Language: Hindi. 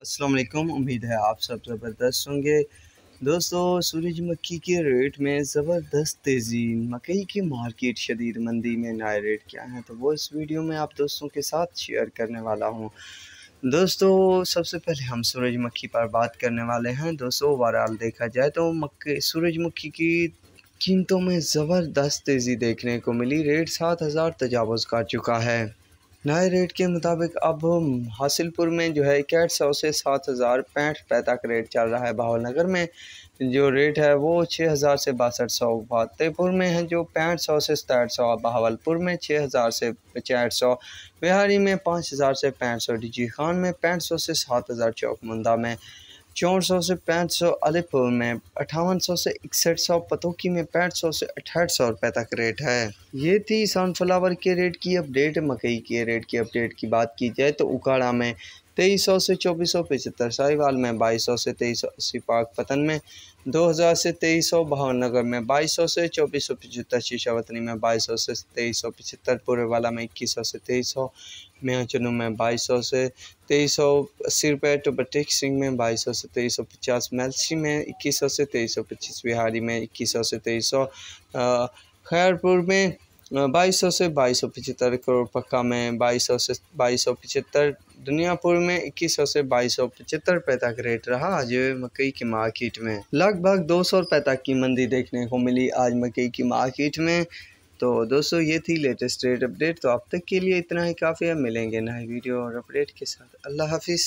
अस्सलाम वालेकुम। उम्मीद है आप सब ज़बरदस्त होंगे। दोस्तों, सूरजमुखी के रेट में ज़बरदस्त तेज़ी, मकई की मार्केट शदीद मंदी में नए रेट क्या हैं, तो वो इस वीडियो में आप दोस्तों के साथ शेयर करने वाला हूँ। दोस्तों, सबसे पहले हम सूरजमुखी पर बात करने वाले हैं। दोस्तों, ओवरऑल देखा जाए तो सूरजमुखी की कीमतों में ज़बरदस्त तेज़ी देखने को मिली। रेट 7,000 तजावुज़ कर चुका है। नए रेट के मुताबिक अब हासिलपुर में जो है 6100 से 7,065 रुपये तक रेट चल रहा है। बहावलनगर में जो रेट है वो 6,000 से 6200, फतेहपुर में है जो 6500 से 6700, बहावलपुर में 6,000 से 6400, बिहारी में 5,000 से 6500, डीजी खान में 6500 से 7,000, चौकमुंदा में 400 से 500, अलीपुर में 5800 से 6100, पतोकी में 6500 से 6800 रुपये तक रेट है। ये थी सनफ्लावर के रेट की अपडेट। मकई के रेट की अपडेट की बात की जाए तो उकाड़ा में 2300 से 2475, साहिवाल में 2200 से 2380, पाकपतन में 2000 से 2300, बहावलनगर में 2200 से 2475, शीशावतनी में 2200 से 2375, पुरेवाला में 2100 से 2300, मियाँचनू में 2200 से 2380 रुपये, टोबटेक सिंह में 2200 से 2350, मेलसी में 2100 से 2325, बिहारी में 2100 से 2300, खैरपुर में 2200 से 2275, करोड़ पक्का में 2200 से 2275, दुनियापुर में 2100 से 2275 रुपये तक रेट रहा आज मकई की मार्केट में। लगभग 200 रुपये तक की मंदी देखने को मिली आज मकई की मार्केट में। तो दोस्तों, ये थी लेटेस्ट रेट अपडेट। तो अब तक के लिए इतना ही काफ़ी है। मिलेंगे नए वीडियो और अपडेट के साथ। अल्लाह हाफिज़।